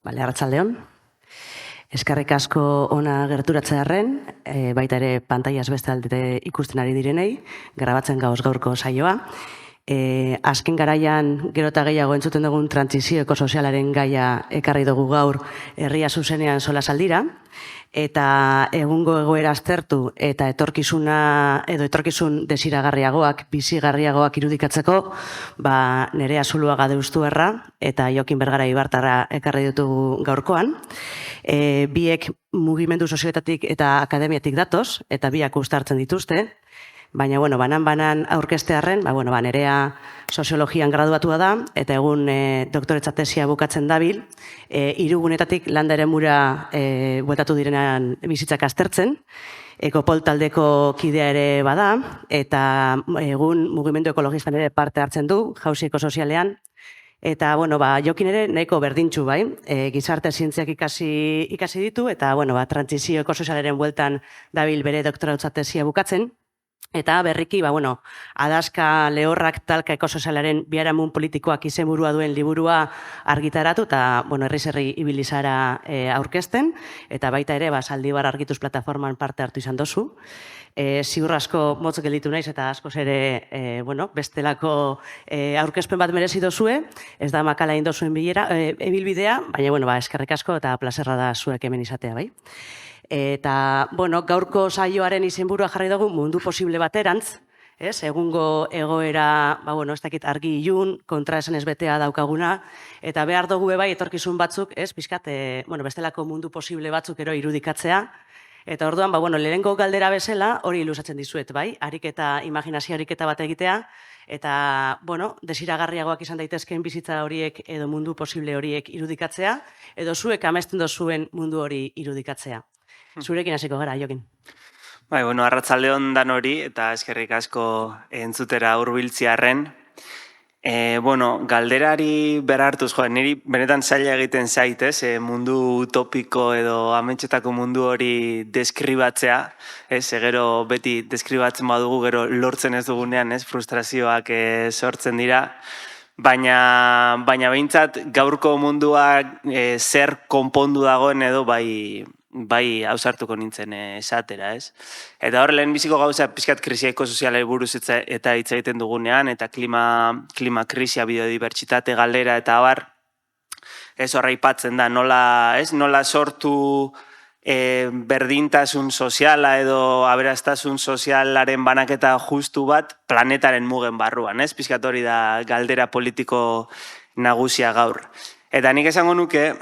Arratsaldeon. Eskerrik asko ona gerturatzearren, baita ere pantaiaz beste aldete ikusten ari direnei, grabatzen gaurko saioa. Azken garaian gero eta gehiago entzuten dugun trantsizio ekosozialaren gaia ekarri dugu gaur herria zuzenean solasaldira, eta egungo egoera aztertu eta etorkizun desiragarriagoak, bizigarriagoak irudikatzeko, Nerea Zuluaga Deustuerra eta Jokin Bergara Ibartarra ekarri ditugu gaurkoan. Biek mugimendu sozioetatik eta akademiatik datoz, eta biak uztartzen dituzte, baina, banan aurkeztearren, Nerea soziologian graduatua da, eta egun doktoretza tesia bukatzen dabil, hirugunetatik landa eremura bueltatu direnean bizitzak aztertzen, Ekopol taldeko kidea ere bada, eta egun mugimendu ekologistan ere parte hartzen du, jauzi ekosozialean, eta, Jokin ere nahiko berdintxu, gizarte zientziak ikasi ditu, eta, trantsizio ekosozialaren bueltan dabil bere doktoretza tesia bukatzen. Eta berriki, Adaska Lehorrak talka ekosozialaren biharamun politikoak izenburua duen liburua argitaratu eta herri ibili zara aurkezten, eta baita ere Zaldibar Argituz plataforman parte hartu izan dozu. Ziur asko motz gelditu naiz eta askoz ere bestelako aurkezpen bat merezi dozue, ez da makala indozuen ibilbidea, baina eskerrik asko eta plazerra da zuek hemen izatea, bai? Eta, gaurko saioaren izenburua jarri dugu mundu posible baterantz, egungo egoera, ez dakit argi ilun, kontraesanez betea daukaguna, eta behar dugu bai etorkizun batzuk, pixkat, bestelako mundu posible batzuk ero irudikatzea, eta orduan, lehenengo galdera bezala, hori ilusatzen dizuet, bai, imaginazio ariketa bat egitea, eta, desiragarriagoak izan daitezkeen bizitza horiek edo mundu posible horiek irudikatzea, edo zuek amesten dozuen mundu hori irudikatzea. Zurekin hasiko gara, Jokin. Arratsaldeon dan hori, eta eskerrik asko entzutera hurbiltzearren. Galderari berartuz, niri benetan zaila egiten zait, mundu utopiko edo amentsetako mundu hori deskribatzea, gero beti deskribatzen badugu, gero lortzen ez dugunean, frustrazioak sortzen dira. Baina behintzat gaurko munduak zer konpondu dagoen edo bai hausartuko nintzen esatera, ez? Eta hor, lehenbiziko gauza pixkat krisia ekosozialari buruz eta hitz egiten dugunean, eta klima krisia, biodibertsitate galdera eta abar, ez horra aipatzen da, nola sortu berdintasun soziala edo aberastasun sozialaren banaketa justu bat planetaren mugen barruan, ez? Pixkat hori da galdera politiko nagusia gaur. Eta nik esango nuke,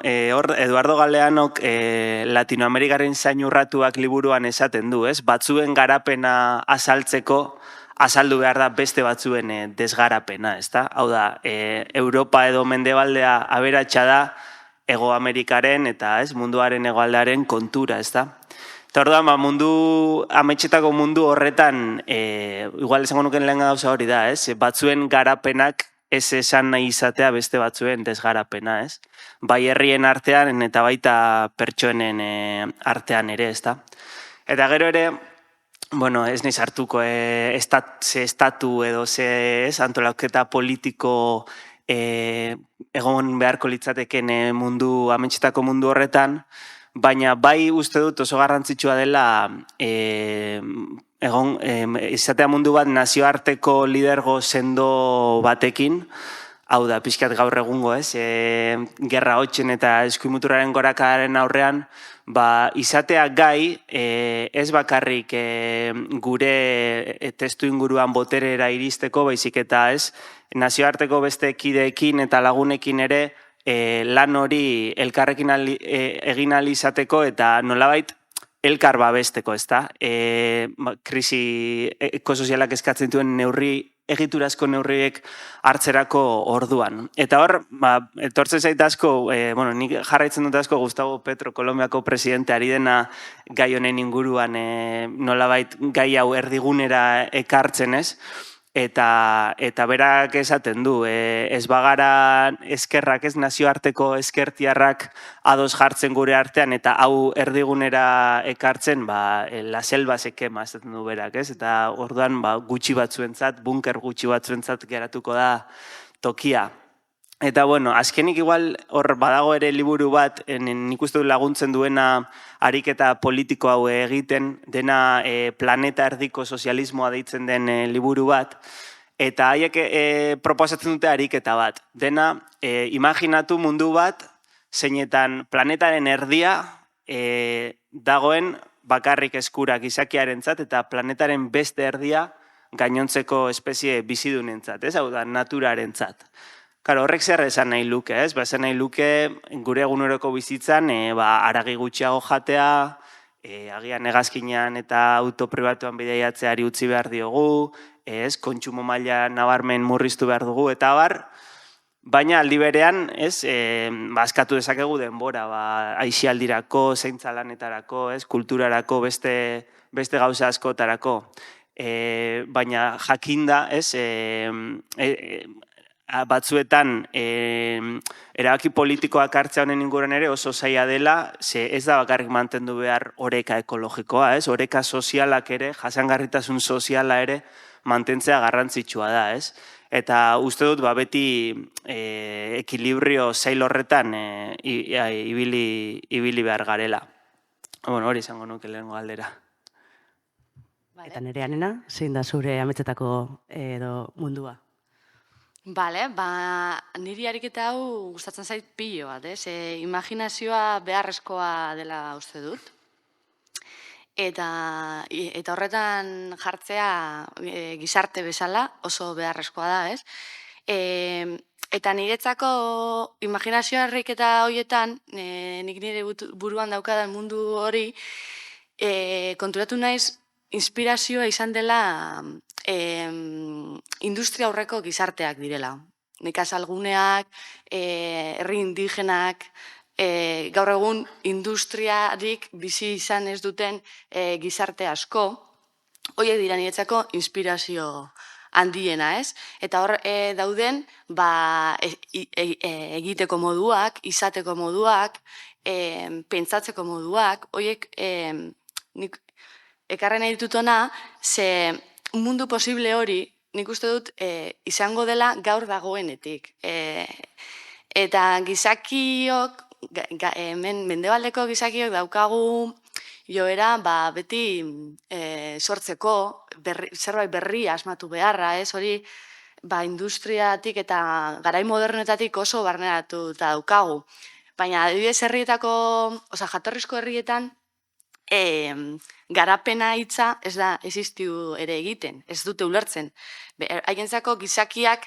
Eduardo Galeanok Latinoamerikaren zainurratuak liburuan esaten du, ez? Batzuen garapena azaltzeko, azaldu behar da beste batzuen desgarapena, ez da? Hau da, Europa edo Mendebaldea aberatsa da Hego Amerikaren eta munduaren hegoaldearen kontura, ez da? Eta orduan, ametxetako mundu horretan, igual esango nuken lehen gauza hori da, ez? Batzuen garapenak ez esan nahi izatea beste batzuen desgarapena, ez? Bai herrien artean eta baita pertsonen artean ere, ez da? Eta gero ere, ez nahi sartuko estatu edo antolaketa politiko egon beharko litzateken ametxetako mundu horretan, baina bai uste dut oso garrantzitsua dela izatea mundu bat nazioarteko lidergo sendo batekin, hau da, pixkat gaur egungo, gerra hotxen eta eskuimuturaren gorakadaren aurrean, izatea gai, ez bakarrik gure testu inguruan boterera iristeko, baizik eta nazioarteko beste kideekin eta lagunekin ere lan hori elkarrekin egin ahal izateko eta nolabait elkar babesteko, ez da? Krisi ekosozialak eskatzen duen egiturazko neurriek hartzerako orduan. Eta hor, etortzen zait asko, nik jarraitzen dut asko Gustavo Petro, Kolombiako presidente ari dena gai honen inguruan nolabait gai hau erdigunera ekartzen, ez? Eta berak esaten du, ez bagara eskerrak, ez nazioarteko eskertiarrak ados jartzen gure artean, eta hau erdigunera ekartzen, la selva se quema, esaten du berak, ez? Eta orduan gutxi batzuentzat, bunker gutxi batzuentzat geratuko da tokia. Eta, bueno, azkenik igual hor badago ere liburu bat, nik uste dut laguntzen duena ariketa politiko hau egiten, dena planeta erdiko sozialismoa deitzen den liburu bat, eta haiek proposatzen dute ariketa bat. Dena, imaginatu mundu bat, zeinetan planetaren erdia dagoen bakarrik eskura gizakiarentzat eta planetaren beste erdia gainontzeko espezie bizidunentzat, ez? Hau da, naturarentzat. Karo, horrek zer esan nahi luke, ez? Esan nahi luke gure eguneroko bizitzan haragi gutxiago jatea, agian hegazkinean eta autopribatuan bidaiatzeari utzi behar diogu, ez? Kontsumo maila nabarmen murriztu behar dugu, eta bar, baina aldi berean, ez? Askatu dezakegu denbora, aisialdirako, zaintza lanetarako, ez? Kulturarako, beste gauza askotarako. Baina jakinda, ez? Batzuetan erabaki politikoak hartzea honen inguruan ere oso zaila dela, ze ez da bakarrik mantendu behar oreka ekologikoa, ez? Oreka sozialak ere, jasangarritasun soziala ere mantentzea garrantzitsua da, ez? Eta uste dut beti ekilibrio zail horretan ibili behar garela. Bueno, hori izango nuke lehengo galdera. Eta Nereanena, zein da zure ametsetako edo mundua? Bale, niri ariketa hau gustatzen zait pilo bat, ez? Imaginazioa beharrezkoa dela uste dut. Eta horretan jartzea gizarte bezala oso beharrezkoa da, ez? Eta niretzako imaginazioa ariketa horietan, nik nire buruan daukadan mundu hori, konturatu naiz, inspirazioa izan dela industria aurreko gizarteak direla. Nekazalguneak, herri indigenak, gaur egun industriarik bizi izan ez duten gizarte asko, horiek dira niretzako inspirazio handiena, ez? Eta hor dauden egiteko moduak, izateko moduak, pentsatzeko moduak, horiek nik ekarren nahi ditut ona, ze mundu posible hori, nik uste dut, izango dela gaur dagoenetik. Eta gizakiok, mendebaldeko gizakiok daukagu joera, beti sortzeko, zerbait berri asmatu beharra, ez? Hori, industriatik eta garai modernetatik oso barneratu daukagu. Baina, adibidez herrietako, jatorrizko herrietan, garapena hitza ez da existitu ere egiten, ez dute ulertzen. Haientzako gizakiak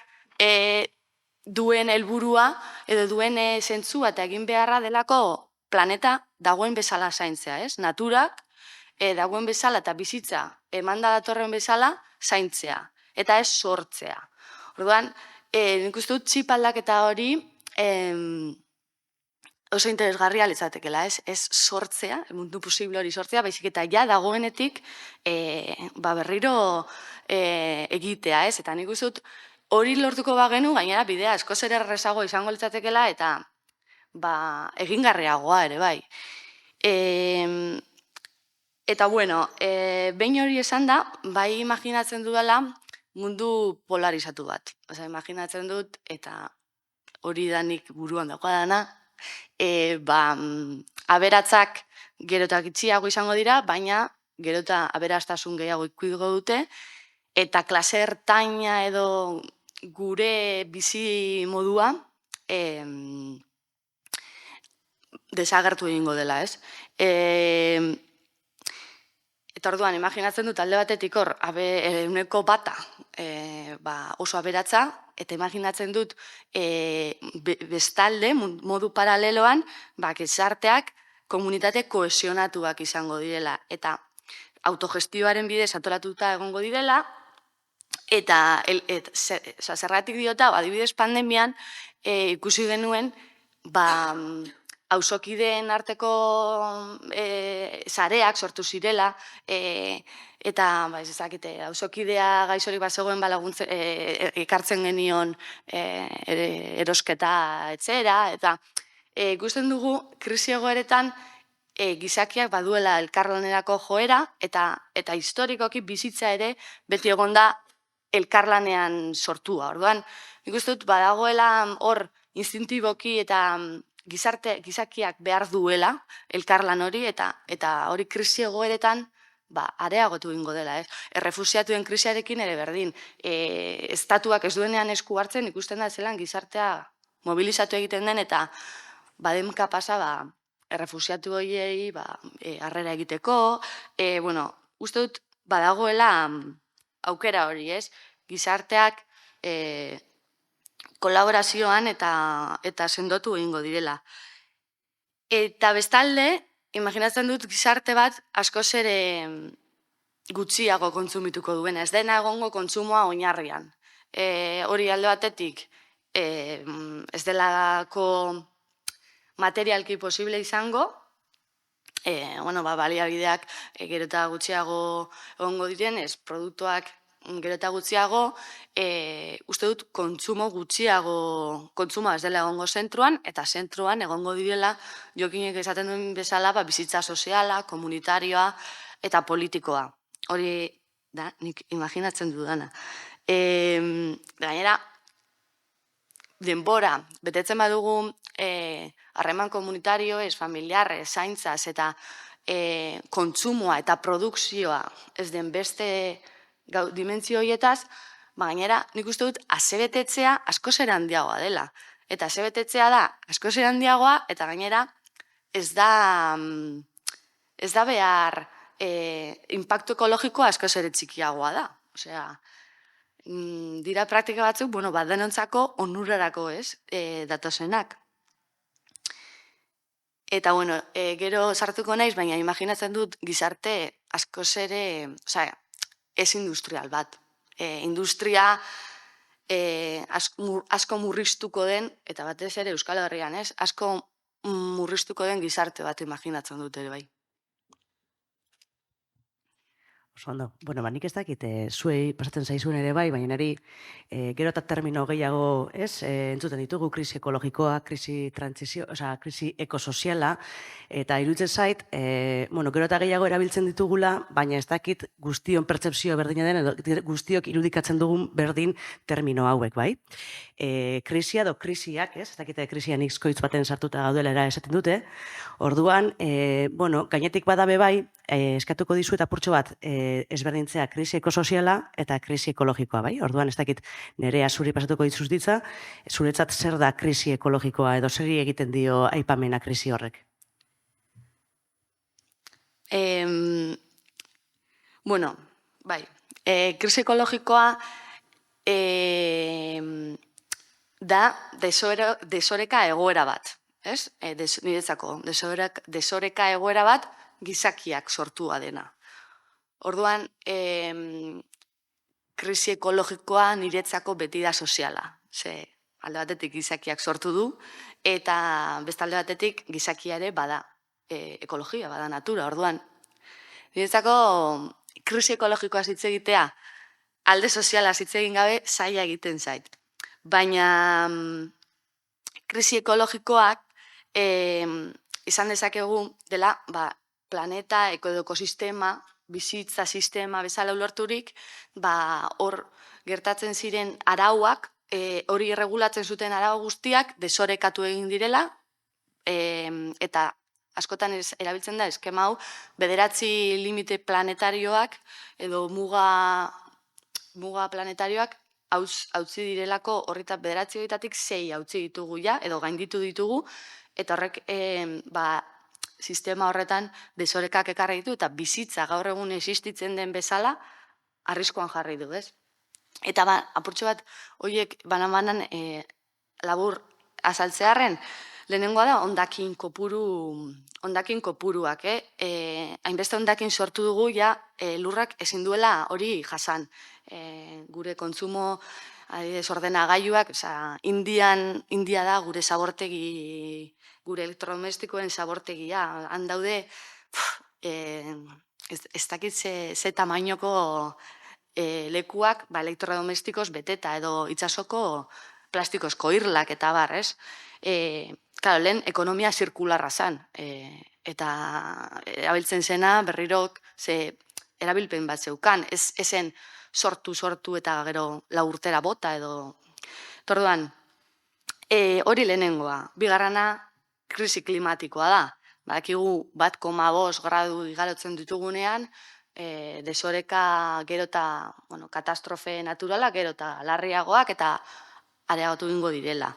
duen helburua edo duen zentzua eta egin beharra delako planeta dagoen bezala zaintzea, ez? Naturak dagoen bezala eta bizitza emanda datorren bezala zaintzea eta ez sortzea. Orduan, nik uste dut txip aldaketa hori oso interesgarria litzatekeela, ez sortzea, mundu posible hori sortzea, baizik eta ja dagoenetik berriro egitea, ez? Eta nik uste dut hori lortuko bagenu, gainera bidea askoz ere errezago izango litzatekeela eta egingarriagoa ere, bai. Eta, bueno, behin hori esan da, bai imaginatzen dudala mundu polarizatu bat. Imaginatzen dut, eta hori da nik buruan dagoadana, aberatzak gero eta gitxiago izango dira, baina gero eta aberastasun gehiago ikuiko dute, eta klase ertaina edo gure bizi modua desagertu egingo dela, ez? Eta orduan, imaginatzen dut alde batetik hor, ehuneko bata oso aberatza, eta imaginatzen dut bestalde, modu paraleloan, gizarteak komunitate kohesionatuak izango direla, eta autogestioaren bidez antolatuta egongo direla, eta zergatik diota, adibidez pandemian, ikusi genuen, auzokideen arteko sareak sortu zirela, eta auzokidea gaixorik bazegoen ekartzen genion erosketa etzera, eta ikusten dugu krisi egoeretan gizakiak baduela elkarlanerako joera, eta historikoki bizitza ere beti egonda elkarlanean sortua. Orduan, nik uste dut badagoela hor instintiboki eta gizakiak behar duela elkarlan hori eta hori krisi egoeretan areagotu egingo dela. Errefusiatuen krisiarekin ere berdin. Estatuak ez duenean esku hartzen ikusten da zelan gizartea mobilizatu egiten den eta bademka pasa errefusiatu horiei harrera egiteko. Uste dut badagoela aukera hori, ez? Gizarteak kolaborazioan eta sendotu egingo direla. Eta bestalde, imaginatzen dut gizarte bat askoz ere gutxiago kontsumituko duena, ez dena egongo kontsumoa oinarrian. Hori alde batetik, ez delako materialki posible izango, baliabideak gero eta gutxiago egongo direnez, produktuak gero eta gutxiago, uste dut kontsumoa ez dela egongo zentruan, eta zentruan egongo direla, jokinek esaten duen bezala, bizitza soziala, komunitarioa eta politikoa. Hori da, nik imaginatzen dudana. Gainera, denbora, betetzen badugu harreman komunitarioez, familiarrez, zaintzaz eta kontsumoa eta produkzioa ez den beste dimentsio horietaz, gainera nik uste dut asebetetzea askoz ere handiagoa dela. Eta asebetetzea da askoz ere handiagoa eta gainera ez da behar inpaktu ekologikoa askoz ere txikiagoa da. Osea, dira praktika batzuk, denontzako onurarako datozenak. Eta, gero sartuko naiz, baina imaginatzen dut gizarte askoz ere, ez industrial bat. Industria asko murriztuko den, eta batez ere Euskal Herrian, asko murriztuko den gizarte bat imaginatzen dut ere bai. Oso ondo. Nik ez dakit, zuei pasatzen zaizuen ere bai, baina niri gero eta termino gehiago entzuten ditugu, krisi ekologikoa, krisi ekosoziala, eta iruditzen zait, gero eta gehiago erabiltzen ditugula, baina ez dakit guztion pertsepzio berdina den, edo guztiok irudikatzen dugun berdin termino hauek, bai? Krisia edo krisiak, ez dakite krisian izkoitz baten sartuta gaudela era esaten dute, orduan, gainetik badabe bai, eskatuko dizu eta apurtxo bat ezberdintzea krisi ekosoziala eta krisi ekologikoa, bai? Orduan, ez dakit nerea zuri pasatuko ditzuz ditza, zuretzat zer da krisi ekologikoa edo zer egiten dio aipamena krisi horrek? Krisi ekologikoa da desoreka egoera bat, ez? Niretzako, desoreka egoera bat gizakiak sortua dena. Orduan, krisi ekologikoa niretzako beti da soziala. Ze alde batetik gizakiak sortu du, eta beste alde batetik gizakia ere bada ekologia, bada natura. Orduan, niretzako krisi ekologikoa hitz egitea, alde soziala hitz egin gabe zaila egiten zait. Baina krisi ekologikoak izan dezakegu dela planeta, ekosistema, bizitza sistema bezala ulerturik, hor gertatzen ziren arauak, hori erregulatzen zuten arau guztiak desorekatu egin direla, eta askotan erabiltzen da eskema hau, 9 limite planetarioak edo muga planetarioak hautzi direlako horretak 9 horietatik 6 hautzi ditugu ja, edo gainditu ditugu, eta horrek sistema horretan desorekak ekarri ditu eta bizitza gaur egun existitzen den bezala arriskuan jarri du, ez? Eta apurtxo bat, horiek banan labur azaltzearren, lehenengoa da hondakin kopuruak, hainbeste hondakin sortu dugu ja lurrak ezin duela hori jasan. Gure kontsumo desordenagailuak, India da gure zabortegi, gure elektrodomestikoen zabortegia. Han daude, ez dakit ze tamainoko lekuak elektrodomestikoz beteta edo itsasoko plastikozko irlak eta bar, ez? Lehen ekonomia zirkularra zen, eta erabiltzen zena berrirok erabilpen bat zeukan, ezen sortu eta gero 4 urtera bota edo. Orduan, Hori lehenengoa. Bigarrena, krisi klimatikoa da. Badakigu 1,5 gradu igarotzen ditugunean, desoreka gero eta katastrofe naturalak gero eta larriagoak eta areagotu egingo direla.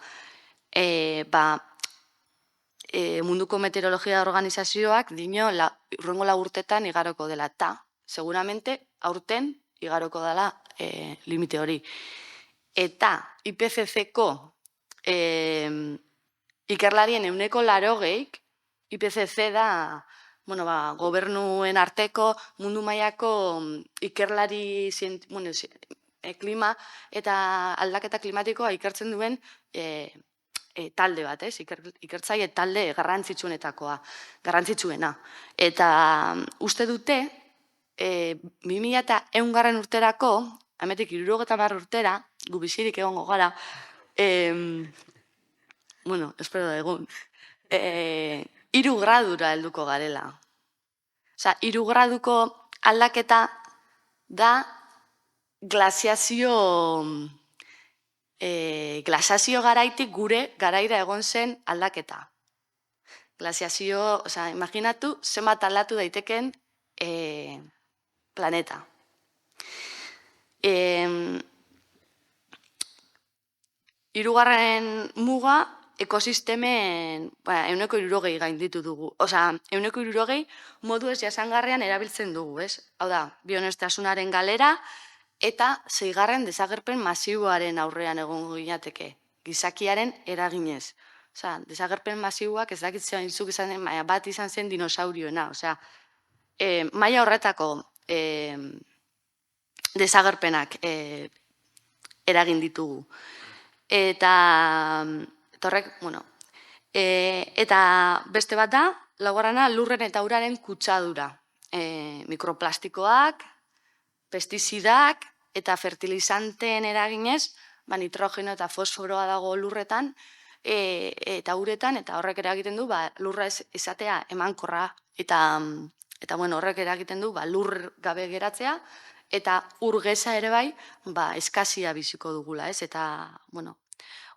Munduko Meteorologia Organizazioak dino hurrengo 4 urtetan igaroko dela eta seguramente aurten igaroko dela limite hori. Eta IPCC-ko ikerlarien 80%, IPCC da gobernuen arteko mundu mailako ikerlari klima eta aldaketa klimatikoa ikertzen duen talde bat, ikertzaile talde garrantzitsuena. Eta uste dute, 2100 urterako, hemetik 70 urtera, gu bizirik egongo gara, espero da egun, 3 gradura helduko garela. Osa, 3 graduko aldaketa da glaziazio garaitik gure garaira egon zen aldaketa. Glaziazio, imaginatu, zenbat aldatu daiteken planeta. Hirugarren muga, ekosistemen 160 gainditu dugu. Osa, 160 modu ez jasangarrean erabiltzen dugu, ez? Hau da, bionestasunaren galera eta 6. desagerpen masiboaren aurrean egongo ginateke, gizakiaren eraginez. Osa, desagerpen masiboak ez dakitzen izuk izan bat izan zen dinosaurioena. Osa, maila horretako desagerpenak eragin ditugu. Eta beste bat da, laugarrena lurren eta uraren kutsadura. Mikroplastikoak, pestizidak eta fertilizanteen eraginez, nitrogeno eta fosforoa dago lurretan eta uretan, eta horrek eragiten du lurra izatea emankorra eta horrek eragiten du lur gabe geratzea, eta urgeza ere bai, eskazia biziko dugula, ez? Eta,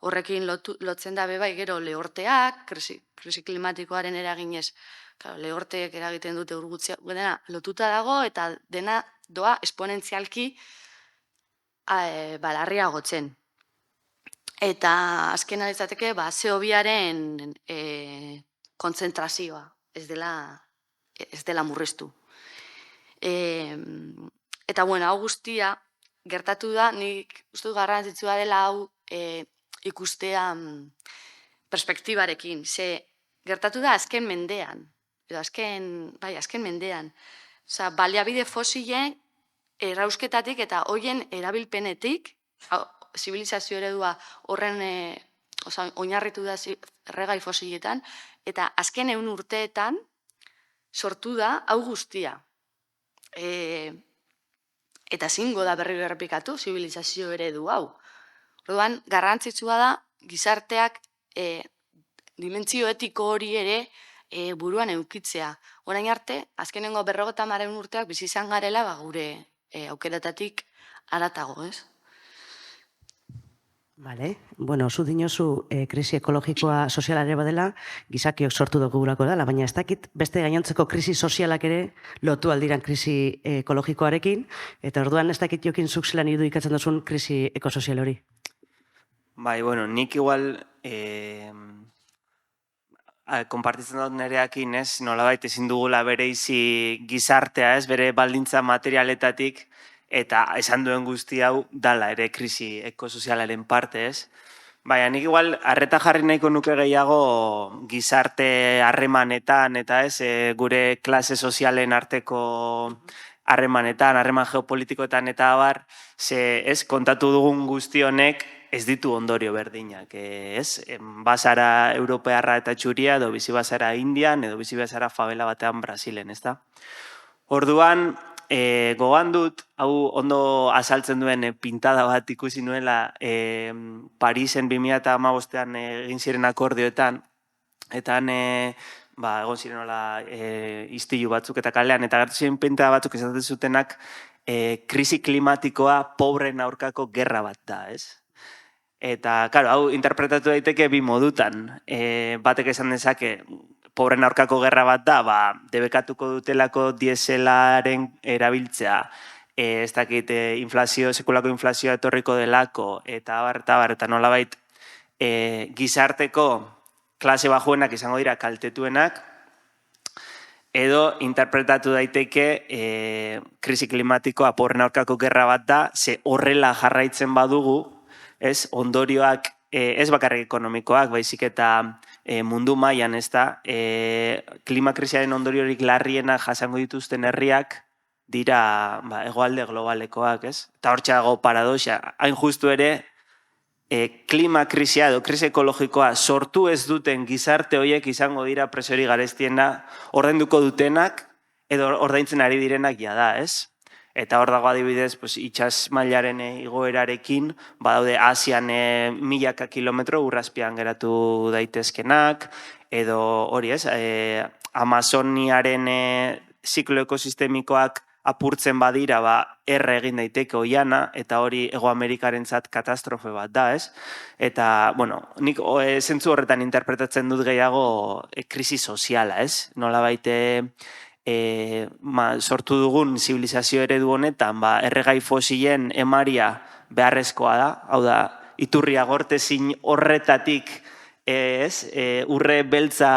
horrekin lotzen da bai gero lehorteak, krisi klimatikoaren eraginez, lehorteek eragiten dute urgutzea, dena lotuta dago eta dena doa esponentzialki larriagotzen. Eta azken alizateke, CO2-aren kontzentrazioa ez dela murriztu. Eta, hau guztia gertatu da, nik uste garrantzitsua dela hau ikustea perspektibarekin. Ze gertatu da azken mendean, azken mendean. Osa, baliabide fosilen errausketatik eta hoien erabilpenetik, zibilizazio eredua horren oinarritu da erregai fosiletan, eta azken 100 urteetan sortu da hau guztia. Eta zingo da berriro errepikatu zibilizazio eredu hau. Orduan, garrantzitsua da gizarteak dimentsio etiko hori ere buruan edukitzea. Orain arte, azkenengo 50 urteak bizi izan garela gure aukeratatik haratago, ez? Bale, zu dinozu krisi ekologikoa sozialare badela, gizakiok sortu dugulako dela, baina ez dakit beste gainontzeko krisi sozialak ere lotu aldiran krisi ekologikoarekin, eta orduan ez dakit jokin zuk zelan irudikatzen duzun krisi ekosozial hori. Nik igual konpartitzen dut nereakin, ez, nolabait ezin dugula bereizi gizartea, ez, bere baldintza materialetatik, eta esan duen guzti hau dala ere krisi ekosozialaren parte, ez? Baina nik igual arreta jarri nahiko nuke gehiago gizarte harremanetan eta ez, gure klase sozialen arteko harremanetan, harreman geopolitikoetan eta abar, ez, kontatu dugun guzti honek ez ditu ondorio berdinak, ez? Bazara europearra eta txuria, edo bizi bazara Indian, edo bizi bazara favela batean Brasilen, ez da? Orduan, gogan dut, hau ondo azaltzen duen pintada bat ikusi nuela Parisen 2015an egin ziren akordioetan, eta egon ziren hola istilu batzuk eta kalean, eta gertu ziren pintada batzuk esaten zutenak krisi klimatikoa pobren aurkako gerra bat da, ez? Eta, claro, hau interpretatu daiteke bi modutan. Batek esan dezake, pobren aurkako gerra bat da, debekatuko dutelako dieselaren erabiltzea, ez dakit, sekulako inflazioa etorriko delako, eta eta nolabait gizarteko klase bajuenak izango dira kaltetuenak, edo interpretatu daiteke krisi klimatikoa pobren aurkako gerra bat da, ze horrela jarraitzen badugu, ondorioak ez bakarrik ekonomikoak, baizik eta mundu mailan, ez da, klimakrisiaren ondoriorik larriena jasango dituzten herriak dira hegoalde globalekoak, ez? Eta hortxe dago paradoxa, hain justu ere, klimakrisia edo krisi ekologikoa sortu ez duten gizarte horiek izango dira presori garestiena ordainduko dutenak edo ordaintzen ari direnak jada, ez? Eta hor dago adibidez, itsas mailaren igoerarekin, badaude Asian milaka kilometro urrazpian geratu daitezkenak, edo hori ez, Amazoniaren ziklo ekosistemikoak apurtzen badira, erre egin daiteke oiana, eta hori Hego Amerikarentzat katastrofe bat da, ez? Eta, bueno, nik zentzu horretan interpretatzen dut gehiago krisi soziala, ez? Nolabait sortu dugun zibilizazio eredu honetan, erregai fosilen emaria beharrezkoa da, hau da, iturri agortezin horretatik urre beltza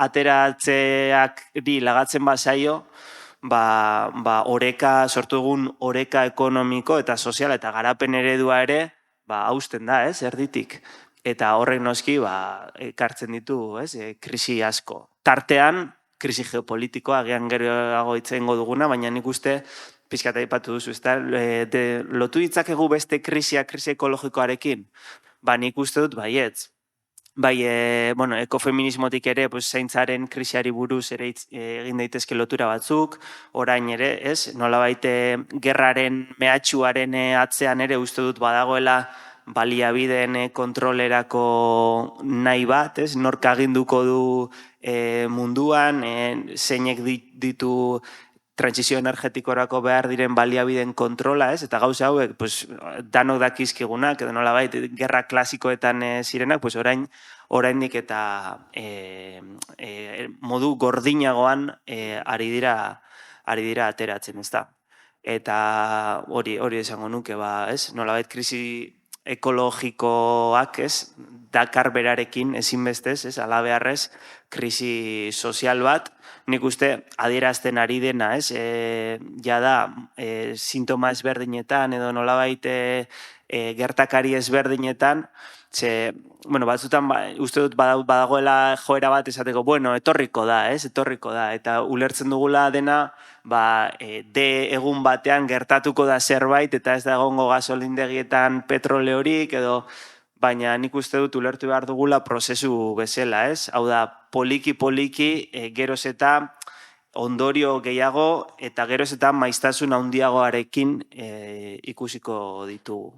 ateratzeak lagatzen bazaio, oreka, sortu dugun oreka ekonomiko eta soziala eta garapen eredua ere, hausten da, erditik. Eta horrek noski, ekartzen ditu, krisi asko. Tartean, krisi geopolitikoa, agian geroago itzengo duguna, baina nik uste, pixkat aipatu duzu, lotu ditzakegu beste krisi ekologikoarekin? Nik uste dut baietz. Ekofeminismotik ere, zaintzaren krisiari buruz ere egin daitezke lotura batzuk, orain ere, nolabait gerraren mehatxuaren atzean ere uste dut badagoela baliabideen kontrolerako nahi bat, nork aginduko du munduan, zeinek ditu trantsizio energetikorako behar diren baliabideen kontrola, eta gauza hauek, danok dakizkigunak, edo nolabait, gerra klasikoetan zirenak, oraindik eta modu gordinagoan ari dira ateratzen, ez da. Eta hori esango nuke, nolabait krisi ekologikoak, dakar berarekin ezinbestez, alabeharrez, krisi sozial bat, nik uste adierazten ari dena, jada sintoma ezberdinetan edo nolabait gertakari ezberdinetan, batzutan uste dut badagoela joera bat esateko, etorriko da, eta ulertzen dugula dena, egun batean gertatuko da zerbait, eta ez da egongo gasolindegietan petroleorik, edo baina nik uste dut ulertu behar dugula prozesu bezala, hau da, poliki-poliki, geroz eta ondorio gehiago, eta geroz eta maiztasun handiagoarekin ikusiko ditugu.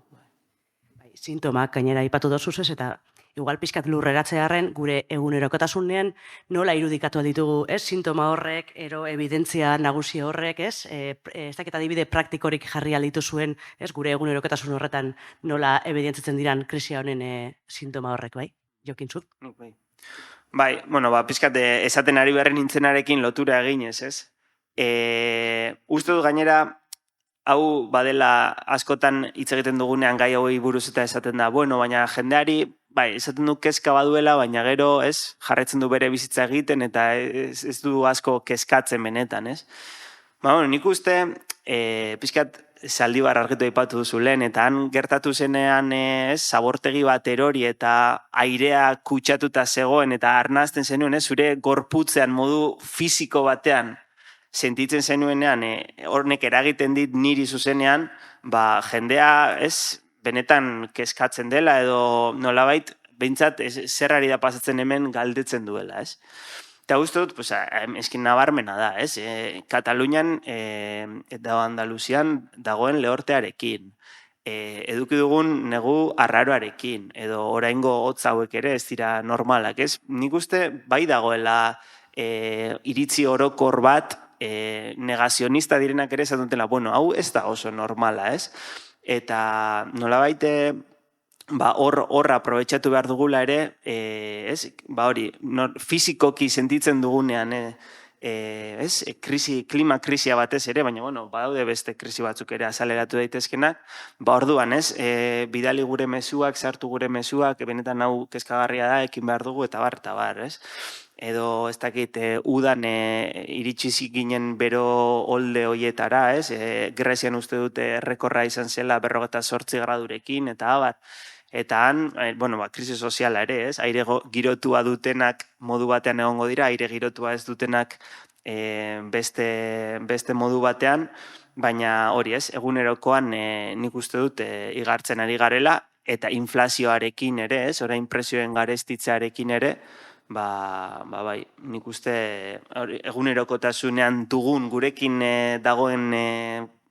Sintomak gainera aipatu dozuz ez, eta igual pixkat lurreratzearen gure egunerokotasunean nola irudikatu ditugu, sintoma horrek, ero evidentzia nagusi horrek, ez dakit adibide praktikorik jarri alditu zuen, gure egunerokotasun horretan nola evidentzitzen diran krisia honen sintoma horrek, bai? Jokin zut? Bai, pixkat esaten ari beharren nintzenarekin lotura eginez, ez? Uste dut gainera, hau badela askotan hitz egiten dugunean gai hauei buruz eta esaten da, baina jendeari, esaten du kezka baduela, baina gero, jarretzen du bere bizitza egiten eta ez du asko kezkatzen benetan, ez? Nik uste, pixkat Zaldibar argitu aipatu duzu lehen, eta han gertatu zenean zabortegi bat erori eta airea kutsatuta zegoen eta arnazten zenuen, zure gorputzean modu fisiko batean sentitzen zenuenean, hornek eragiten dit niri zuzenean, jendea benetan kezkatzen dela edo nolabait, behintzat zer ari da pasatzen hemen galdetzen duela, ez? Eta uste dut, eskin nabarmena da, Katalunian eta Andaluzian dagoen lehortearekin, eduki dugun negu arraroarekin, edo oraingo hotz hauek ere ez dira normalak, ez? Nik uste bai dagoela iritzi orokor bat, negazionista direnak ere esan dutela, hau ez da oso normala, ez? Eta nolabait hor aprobetxatu behar dugula ere, ez, hori, fizikoki sentitzen dugunean, ez, klima krisia batez ere, baina, bueno, badaude beste krisi batzuk ere azaleratu daitezkenak, orduan, ez, bidali gure mezuak, sartu gure mezuak, benetan hau kezkagarria da, ekin behar dugu, eta bar, ez? Edo, ez dakit, udan iritsi ginen bero olde hoietara, ez? Grezian uste dute errekorra izan zela 48 gradurekin, eta abar. Eta han, krisi soziala ere, ez? Aire girotua dutenak modu batean egongo dira, aire girotua ez dutenak beste modu batean, baina hori ez, egunerokoan nik uste dut igartzen ari garela, eta inflazioarekin ere, ez? Orain prezioen garestitzearekin ere, bai, nik uste egunerokotasunean dugun gurekin dagoen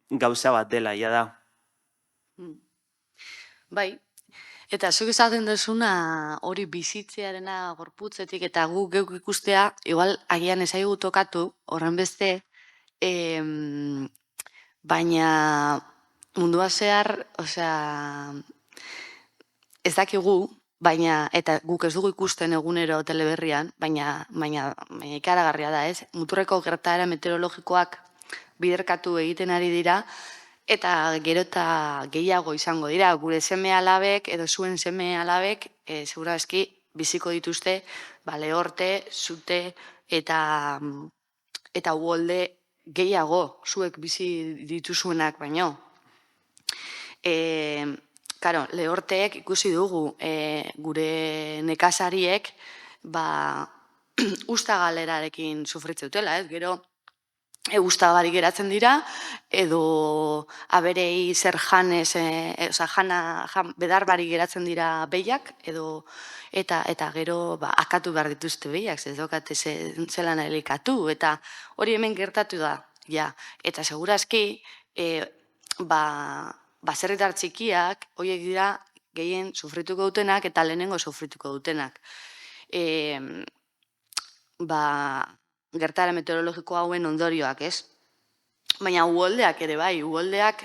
gauza bat dela, ja da. Bai, eta zuk esaten duzuna hori bizitzearena gorputzetik eta gu geuk ikustea, igual agian ezaigu tokatu, horren beste, baina mundua zehar, ez dakigu, baina, eta guk ez dugu ikusten egunero teleberrian, baina ikaragarria da, ez? Muturreko gertaera meteorologikoak biderkatu egiten ari dira, eta gero eta gehiago izango dira. Gure seme alabek edo zuen seme alabek, segurazki biziko dituzte, lehorte, zute eta uholde gehiago zuek bizi dituzuenak baino. Karo, lehorteek ikusi dugu gure nekazariek usta galerarekin sufritzen dutela, ez? Gero usta barik geratzen dira, edo aberei zer janez, bedar barik geratzen dira behiak, eta gero akatu behar dituzte behiak, ez dokate zelan elikatu, eta hori hemen gertatu da, ja. Eta segurazki, baserritar txikiak, horiek dira gehien sufrituko dutenak eta lehenengo sufrituko dutenak. Gertara meteorologiko hauen ondorioak, ez? Baina uholdeak ere bai, uholdeak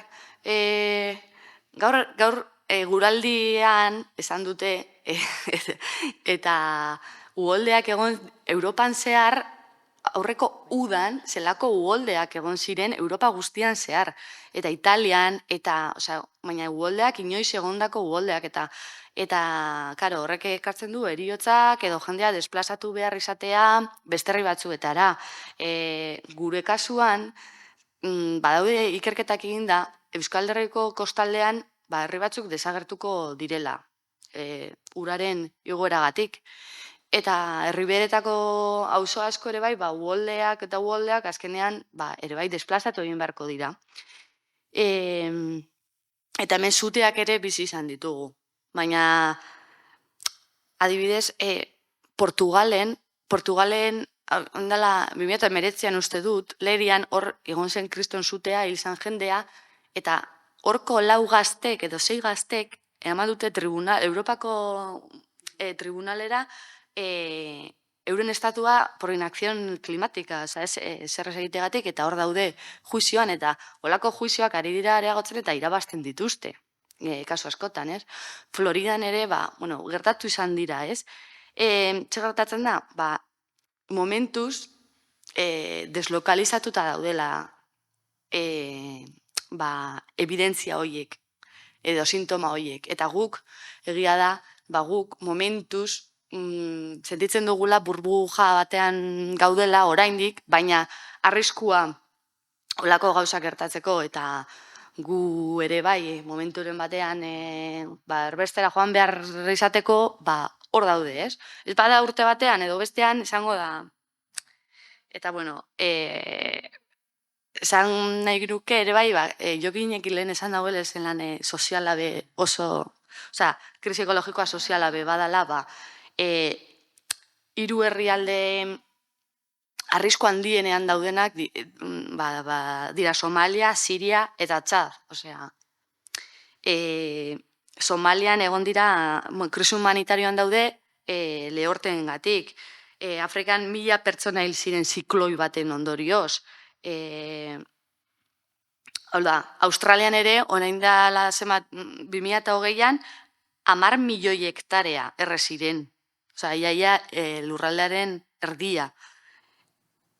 gaur guraldian esan dute eta uholdeak egon Europan zehar aurreko udan zelako uholdeak egon ziren Europa guztian zehar. Eta Italian, baina uholdeak inoiz egondako uholdeak eta, karo, horrek ekartzen du heriotzak edo jendea desplazatu behar izatea beste herri batzuetara. Gure kasuan, badaude ikerketak eginda, Euskal Herriko kostaldean herri batzuk desagertuko direla, uraren igoeragatik. Eta herriberetako auzo asko ere bai, uholdeak eta uholdeak azkenean ere bai desplazatu egin beharko dira. Eta hemen zuteak ere bizi izan ditugu. Baina, adibidez, Portugalen, ondala 2019an uste dut, Lerian hor egon zen kriston zutea, hil zen jendea, eta horko 4 gaztek edo 6 gaztek eraman dute Europako tribunalera euren estatua por inacción climática, zer egitegatik, eta hor daude juizioan, eta holako juizioak ari dira areagotzen eta irabazten dituzte, kasu askotan, ez? Floridan ere, gertatu izan dira, ez? Txe gertatzen da, momentuz deslokalizatuta daudela evidentzia horiek, edo sintoma horiek, eta guk, egia da, guk momentuz sentitzen dugula burbuja batean gaudela oraindik, baina arriskua holako gauzak gertatzeko eta gu ere bai momenturen batean erbestera joan behar izateko, hor daude, ez? Ez bada urte batean edo bestean izango da. Eta bueno, esan nahi nuke ere bai, Jokinekin lehen esan dauela zelan sozialabe oso, krisi ekologikoa sozialabe badala, hiru herrialde arrisku handienean daudenak dira Somalia, Siria eta Txad. Somalian egon dira, krisi humanitarioan daude lehorteengatik. Afrikan 1000 pertsona hil ziren zikloi baten ondorioz. Australian ere, orain dela 2020an, milioi hektarea erreziren. Osa, iaia lurraldearen erdia.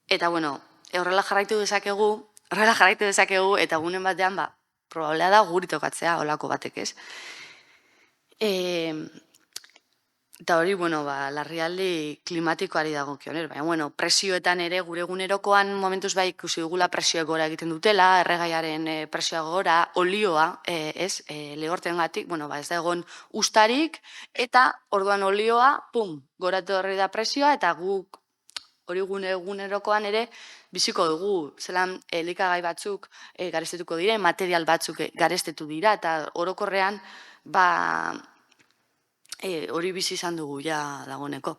Eta, bueno, horrela jarraitu dezakegu, eta gunen batean, probablea da guri tokatzea, olako batek, ez? Eta hori, bueno, larrialdi klimatikoari dago kioner. Baina, bueno, presioetan ere, gure egunerokoan momentuz bai ikusi dugula presioek gora egiten dutela, erregaiaren presioa gora, olioa, ez, lehorten gatik, bueno, ez da egon ustarik, eta orduan olioa, goratu horri da presioa, eta guk hori gune egunerokoan ere biziko dugu, zelan elikagai batzuk garestetuko diren, material batzuk garestetu dira, eta orokorrean, hori bizi izan dugu ja dagoeneko.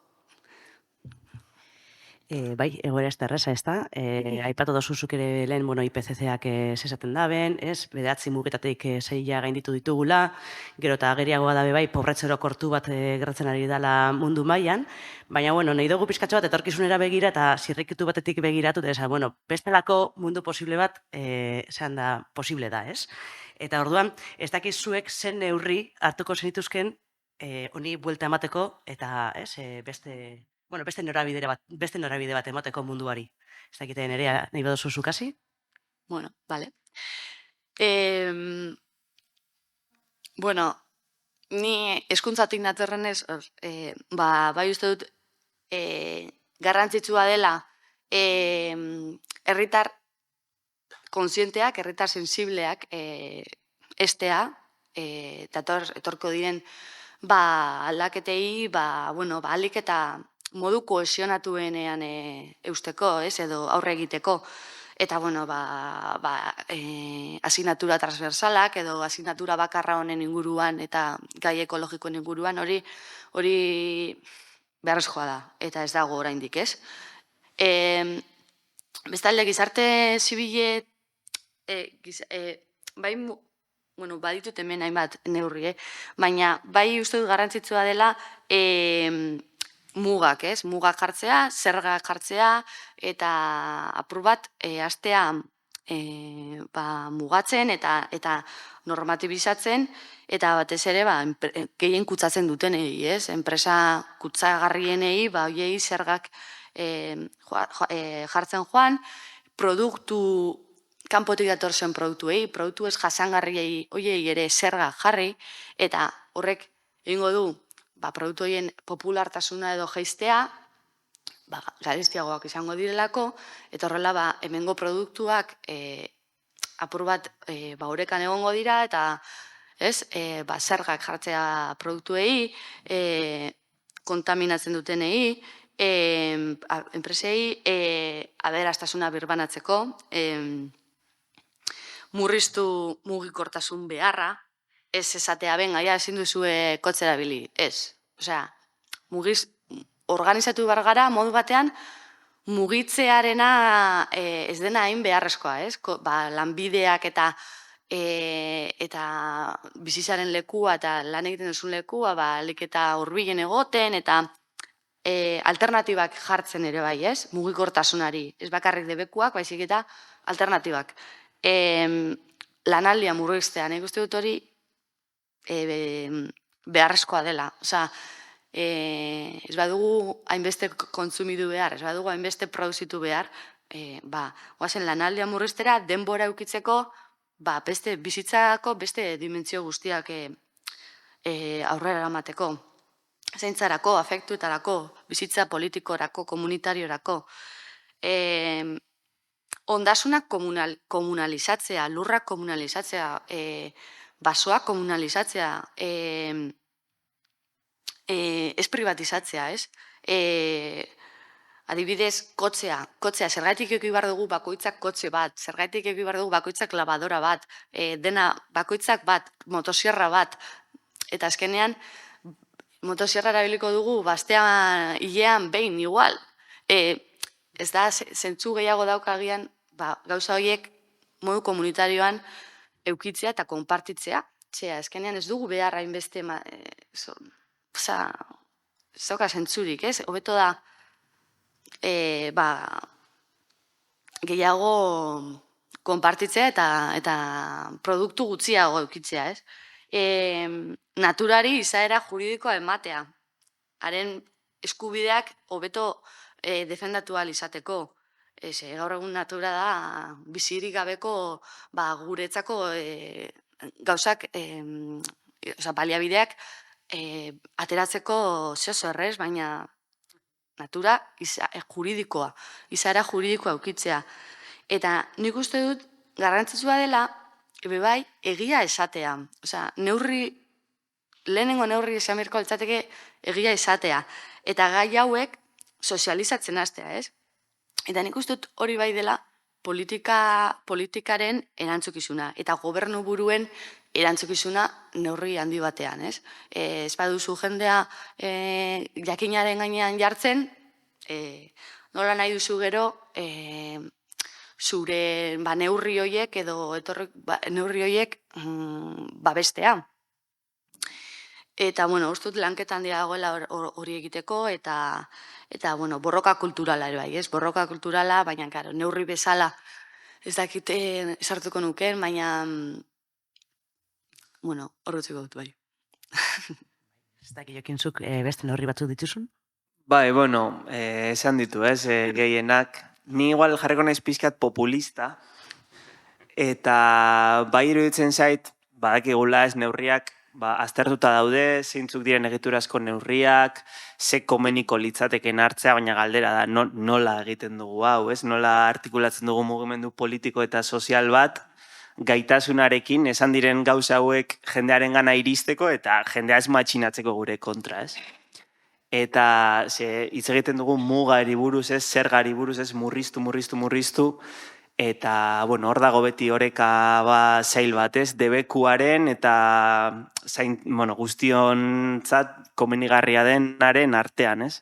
Bai, egoera ez da erresa, ez da? Aipatu dozuzuk ere lehen, IPCC-ak zesaten daben, ez? Bederatzi mugetatik zeia gainditu ditugula, gero eta ageriagoa dabe bai, pobretzero kortu bat gertatzen ari dela mundu mailan, baina, nahi dugu pizkatxo bat etorkizunera begira eta zirrikitu batetik begiratu, eta bestelako mundu posible bat zean da posible da, ez? Eta orduan, ez dakizuek zen neurri hartuko zenituzken honi buelta emateko eta beste norabide bat emateko munduari. Ez dakite Nerea nahi baduzu zukasi? Bueno, vale. Ni hezkuntzatik natorrenez, bai uste dut garrantzitsua dela herritar kontzienteak, herritar sensibleak estea, eta etorko diren aldaketei, alik eta modu kohesionatuenean eusteko, edo aurre egiteko. Eta, asignatura transversalak edo asignatura bakarra honen inguruan eta gai ekologikoen inguruan hori beharrezkoa da, eta ez dago oraindik, ez? Bestalde, gizarte zibile, baditut hemen hainbat neurri, baina bai uste dut garrantzitsua dela mugak, ez? Mugak jartzea, zergak jartzea, eta apur bat hastea mugatzen eta normatibizatzen, eta batez ere gehien kutsatzen dutenei, ez? Enpresa kutsagarrienei, hoiei zergak jartzen joan, produktu kanpotik datorzen produktuei, produktu ez jasangarriei hoiei ere zerga jarri, eta horrek egingo du produktu horien populartasuna edo jaistea, garestiagoak izango direlako, eta horrela hemengo produktuak apur bat orekan egongo dira, eta zergak jartzea produktuei, kontaminatzen dutenei, enpresei aberastasuna birbanatzeko, murriztu mugikortasun beharra, ez esatea benga, ezin duzue kotxe erabili, ez. Osea, organizatu behar gara modu batean mugitzearena ez dena hain beharrezkoa, ez? Lanbideak eta bizitzaren lekua eta lan egiten duzun lekua, alik eta hurbilen egoten, eta alternatibak jartzen ere bai, ez? Mugikortasunari, ez bakarrik debekuak, baizik eta alternatibak. Lanaldia murriztea, nik uste dut hori beharrezkoa dela. Osea, ez badugu hainbeste kontsumidu behar, ez badugu hainbeste produzitu behar, oazen lanaldia murriztera denbora eukitzeko, beste bizitzako, beste dimentsio guztiak aurrera eramateko. Zaintzarako, afektuetarako, bizitza politikorako, komunitariorako. Ondasunak komunalizatzea, lurrak komunalizatzea, basoak komunalizatzea, ez privatizatzea, ez? Adibidez, kotxea, zergatik eki behar dugu bakoitzak kotxe bat, zergatik eki behar dugu bakoitzak lavadora bat, dena bakoitzak bat, motosierra bat, eta azkenean, motosierra erabiliko dugu, bastean hilean behin igual. Ez da, zentzu gehiago daukagian, gauza horiek modu komunitarioan eukitzea eta konpartitzea. Azkenean ez dugu behar hainbeste, ez dauka zentzurik, ez? Hobeto da, gehiago konpartitzea eta produktu gutxiago eukitzea, ez? naturari izaera juridikoa ematea. Haren eskubideak hobeto defendatu ahal izateko. Gaur egun natura da bizirik gabeko guretzako gauzak, baliabideak ateratzeko zeozer errez, baina natura juridikoa, izaera juridikoa ukitzea. Eta nik uste dut garrantzitsua dela, bai, egia esatea. Lehenengo neurri esan berko litzateke egia esatea. Eta gai hauek sozializatzen hastea, ez? Eta nik uste dut hori bai dela politikaren erantzukizuna. Eta gobernu buruen erantzukizuna neurri handi batean, ez? Ez baduzu jendea jakinaren gainean jartzen, nola nahi duzu gero zure neurri horiek edo neurri horiek babestea. Eta, uste dut lanketan dagoela hori egiteko, eta borroka kulturala ere bai, ez? Borroka kulturala, baina, neurri bezala ez dakite esartuko nuken, baina, horretziko dut bai. Ez dakit jokinzuk beste neurri batzuk dituzun? Bai, esan ditu, ez, gehienak. Ni igual jarriko naiz pixkat populista, eta bai iruditzen zait, badakigula ez neurriak, aztertuta daude, zeintzuk diren egiturazko neurriak, ze komeniko litzateken hartzea, baina galdera da, nola egiten dugu hau, ez? Nola artikulatzen dugu mugimendu politiko eta sozial bat, gaitasunarekin, esan diren gauza hauek jendearen gana iristeko, eta jendea ez matxinatzeko gure kontra, ez? Eta hitz egiten dugu mugari buruz, ez, zergari buruz, ez, murriztu, eta, hor dago beti oreka zail bat, ez, debekuaren eta guztiontzat komenigarria denaren artean, ez.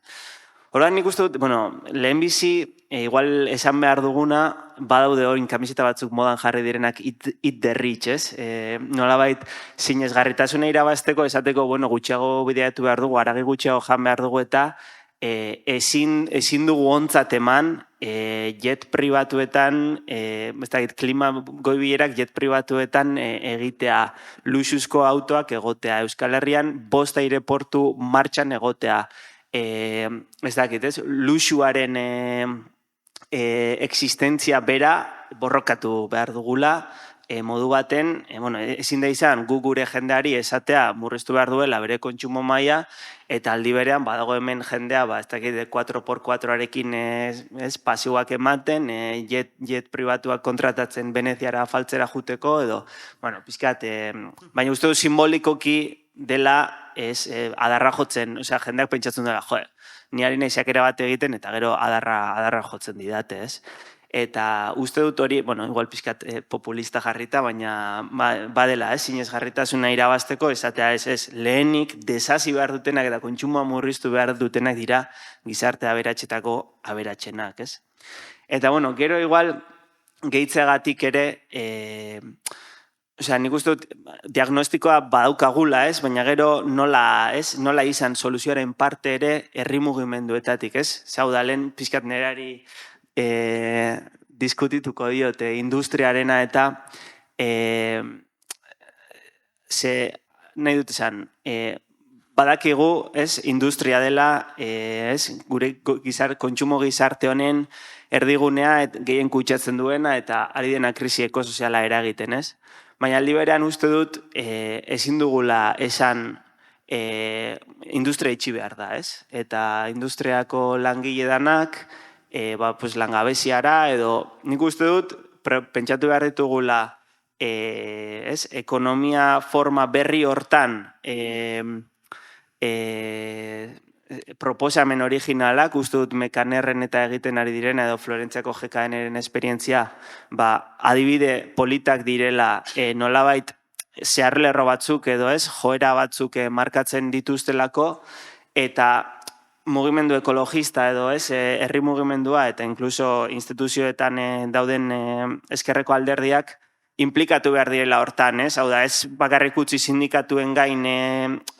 Horrean nik uste dut, lehenbizi, igual esan behar duguna, badaude hori kamiseta batzuk modan jarri direnak eat the rich, ez? Nolabait, sinesgarritasuna irabazteko, esateko, gutxiago bideatu behar dugu, haragi gutxiago jan behar dugu eta ezin dugu ontzat eman jet pribatuetan, klima goibilerak jet pribatuetan egitea luxuzko autoak egotea. Euskal Herrian 5 aireportu martxan egotea. Ez dakit, ez? Luxuaren existentzia bera borrokatu behar dugula, modu baten, ezin da izan gu gure jendeari esatea murriztu behar duela bere kontsumo maila, eta aldi berean badago hemen jendea, ez dakit 4x4arekin pasioak ematen, jet pribatuak kontratatzen Veneziara faltzera juteko, edo, pizkat, baina uste du simbolikoki dela adarra jotzen, jendeak pentsatzen dela, ni ari nahi sakera bat egiten, eta gero adarra jotzen didate, ez? Eta uste dut hori, igual pizkat populista jarrita, baina badela, sinesgarritasuna irabazteko, esatea ez, lehenik deshazi behar dutenak eta kontsumoa murriztu behar dutenak dira gizarte aberatsetako aberatsenak, ez? Eta, gero igual gehitzeagatik ere, nik uste dut diagnostikoa badaukagula, ez? Baina gero nola izan soluzioaren parte ere herri mugimenduetatik, ez? Zau da, lehen pizkat nerari diskutituko diote industriarena eta nahi dut esan, badakigu, ez, industria dela, ez, gure kontsumo gizarte honen erdigunea gehien kutsatzen duena eta ari dena krisi ekosoziala eragiten, ez? Baina aldi berean uste dut ezin dugula esan industria itxi behar da, ez? Eta industriako langile danak, langabeziara edo nik uste dut pentsatu behar ditugula ekonomia forma berri hortan proposamen originalak, uste dut Mekanerren eta egiten ari direna edo Florentziako GKNren esperientzia adibide politak direla nolabait zeharlerro batzuk edo ez, joera batzuk markatzen dituztelako eta mugimendu ekologista edo ez, herri mugimendua eta inkluso instituzioetan dauden ezkerreko alderdiak implikatu behar direla hortan, ez? Hau da, ez bakarrik utzi sindikatuen gain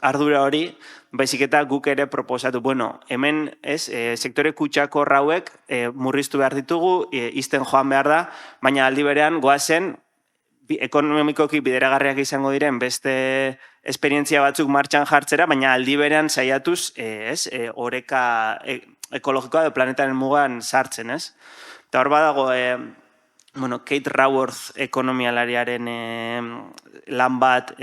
ardura hori, baizik eta guk ere proposatu. Hemen, ez, sektore kutsako rauek murriztu behar ditugu, izten joan behar da, baina aldi berean goazen ekonomikoki bideragarriak izango diren beste esperientzia batzuk martxan jartzera, baina aldi berean saiatuz, oreka ekologikoa edo planetaren mugan sartzen, ez? Eta hor badago, Kate Raworth ekonomialariaren lan bat,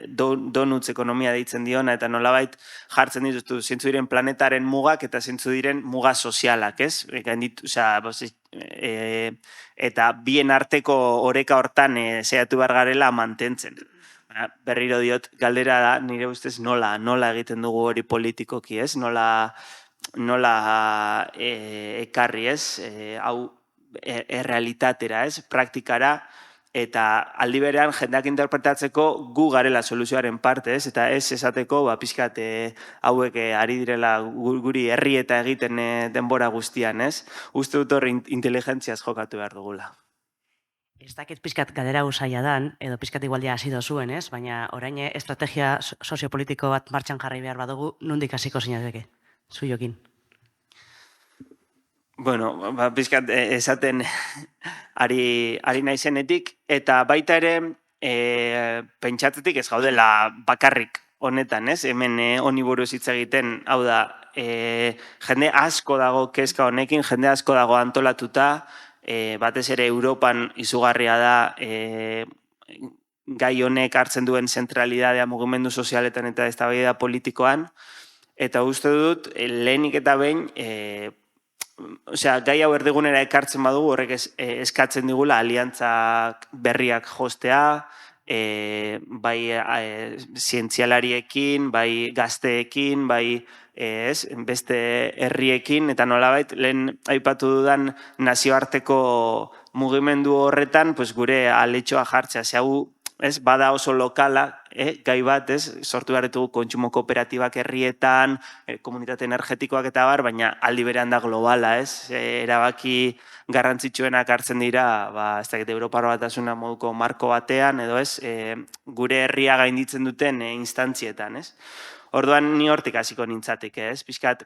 donuts ekonomia deitzen diona, eta nolabait jartzen dituzu zintzu diren planetaren mugak eta zintzu diren muga sozialak, ez? Eta bien arteko oreka hortan saiatu behar garela mantentzen. Berriro diot, galdera da, nire ustez nola egiten dugu hori politikoki, ez? Nola ekarri, ez? Hau errealitatera, ez? Praktikara, eta aldi berean jendeak interpretatzeko gu garela soluzioaren parte, ez? Eta ez esateko, pixkat hauek ari direla guri herri eta egiten denbora guztian, ez? Uste dut hor inteligentziaz jokatu behar dugula. Ez dakit pixkat galdera usaila dan, edo pixkat igualdia hasi dozuen, ez? Baina orain estrategia soziopolitiko bat martxan jarri behar badugu, nondik hasiko zinateke, zuiokin? Bueno, pixkat esaten ari naizenetik, eta baita ere pentsatzetik ez gaudela bakarrik honetan, ez? Hemen honi buruz hitz egiten, hau da, jende asko dago kezka honekin, jende asko dago antolatuta, batez ere Europan izugarria da gai honek hartzen duen zentralidadea mugimendu sozialetan eta eztabaida politikoan, eta uste dut, lehenik eta behin, gai hau erdigunera ekartzen badugu, horrek eskatzen digula aliantzak berriak jostea, bai zientzialariekin, bai gazteekin, bai beste herriekin, eta nolabait, lehen aipatu dudan nazioarteko mugimendu horretan, gure aletxoa jartzea. Hau, bada oso lokala, gai bat, sortu behar ditugu kontsumo kooperatibak herrietan, komunitate energetikoak eta bar, baina aldi berean da globala, erabaki garrantzitsuenak hartzen dira, ez dakit Europar Batasuna moduko marko batean, edo gure herria gainditzen duten instantzietan, Orduan ni hortik hasiko nintzatik, pixkat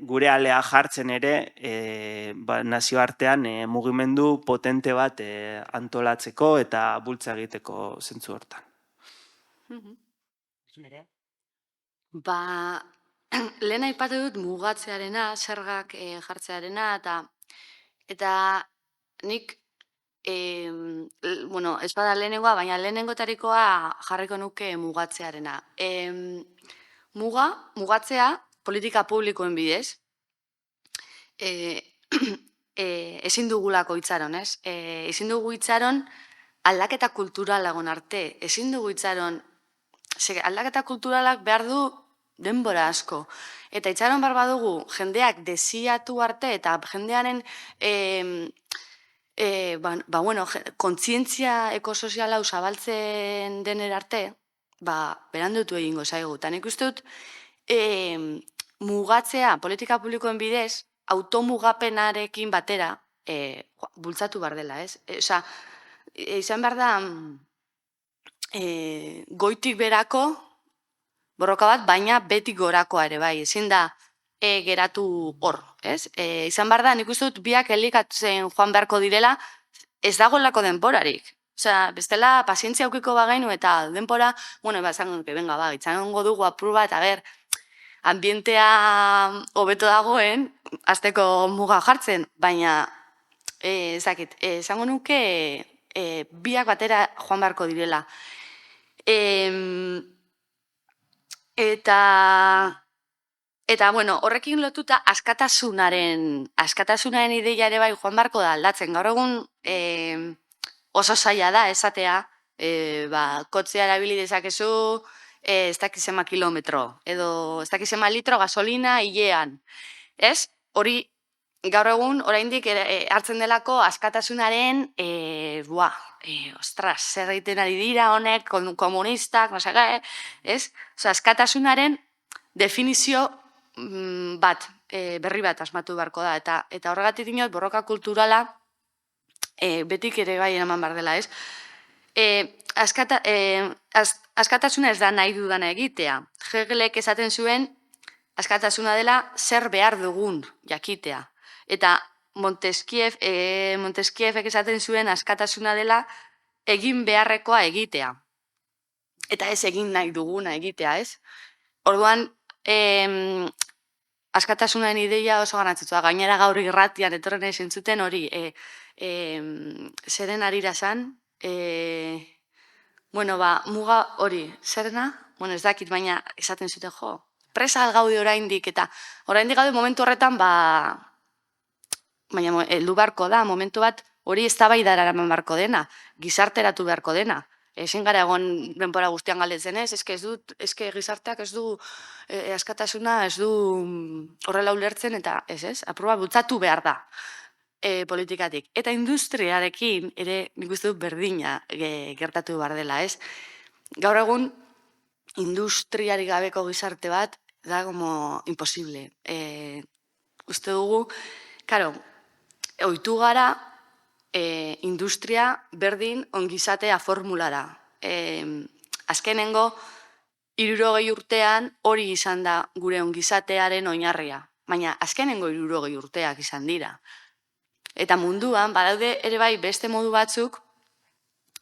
gure alea jartzen ere nazioartean mugimendu potente bat antolatzeko eta bultza egiteko zentzu hortan. Lehen aipatu dut mugatzearena, zergak jartzearena, eta nik, ez bada lehenengoa, baina lehenengotarikoa jarriko nuke mugatzearena. Mugatzea, politika publikoen bidez, ezin dugulako itxaron, ez? Ezin dugu itxaron aldaketa kulturalagon arte, ezin dugu itxaron, aldaketa kulturalak behar du denbora asko. Eta itxaron behar badugu jendeak desiatu arte eta jendearen kontzientzia ekosoziala zabaltzen dener arte, berandutu egingo zaigu. Eta nik uste dut, mugatzea politika publikoen bidez, automugapenarekin batera bultzatu behar dela, ez? Izan behar da goitik berako borroka bat, baina betik gorakoa ere bai, ezin da geratu hor, ez? Izan behar da, nik uste dut biak elikatzen joan beharko direla, ez dagoelako denborarik. Bestela, pazientzia aukiko bagainu eta denbora, esango nuke, itxango dugu apur bat, ambientea hobeto dagoen, azteko muga jartzen, baina, esango nuke, biak batera joan beharko direla. Eta, horrekin lotuta askatasunaren ideia ere bai joan beharko da aldatzen. Gaur egun oso zaila da esatea, kotzea erabili dezakezu, ez dakizema kilometro, edo ez dakizema litro gasolina hilean. Ez? Hori, gaur egun, oraindik hartzen delako askatasunaren, ostras, zer egiten ari dira honek, komunistak, no sega, ez? Askatasunaren definizio bat, berri bat asmatu beharko da, eta horregatik dinot, borroka kulturala betik ere bai eraman behar dela, ez? Askatasuna ez da nahi dudana egitea. Hegelek esaten zuen, askatasuna dela zer behar dugun jakitea. Eta Montesquieuek esaten zuen askatasuna dela egin beharrekoa egitea. Eta ez egin nahi duguna egitea, ez? Orduan, askatasunaren ideia oso garrantzitsua. Gainera gaur irratian etorren ezen zuten hori, zeren arira zan, muga hori, zerena? Ez dakit, baina esaten zuten, presa gaude oraindik, eta oraindik gaude momentu horretan, baina heldu beharko da, momentu bat hori eztabaidara eraman beharko dena, gizarteratu beharko dena. Ezin gara egon denbora guztian galdetzen ez, eske gizarteak ez du askatasuna, ez du horrela ulertzen, eta ez, aproba bultzatu behar da politikatik. Eta industriarekin ere nik uste dut berdina gertatu behar dela, ez? Gaur egun industriari gabeko gizarte bat da como imposible. Uste dugu, karo, ohitu gara industria berdin ongizatea formulara. Azkenengo, 60 urtean hori izan da gure ongizatearen oinarria. Baina azkenengo 60 urteak izan dira. Eta munduan, badaude ere bai beste modu batzuk,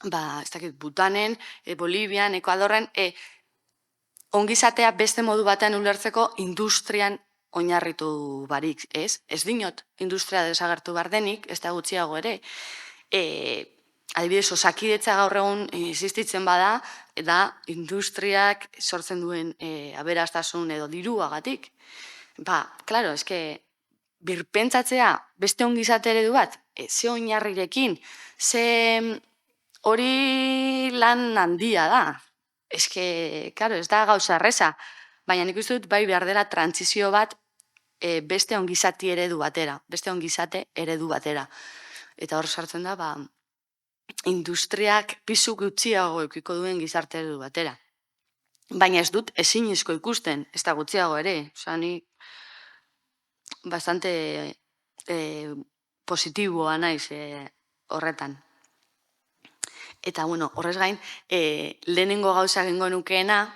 ez dakit, Butanen, Bolivian, Ekuadorren, ongizatea beste modu batean ulertzeko industrian oinarritu barik, ez? Ez dinot, industria desagertu behar denik, ez da gutxiago ere. Adibidez, osakidetza gaur egun existitzen bada, da industriak sortzen duen aberastasun edo diruagatik. Klaro, eske, birpentsatzea beste ongizate eredu bat, ze oinarrirekin, ze hori lan handia da. Eske, klaro, ez da gauza erreza, baina nik uste dut bai behar dela trantzizio bat beste ongizate eredu batera. Eta hor sartzen da, industriak pisu gutxiago eukiko duen gizarte eredu batera. Baina ez dut ezinezko ikusten, ez da gutxiago ere. Osa, ni bastante positiboa naiz horretan. Eta, horrez gain, lehenengo gauza gengo nukeena,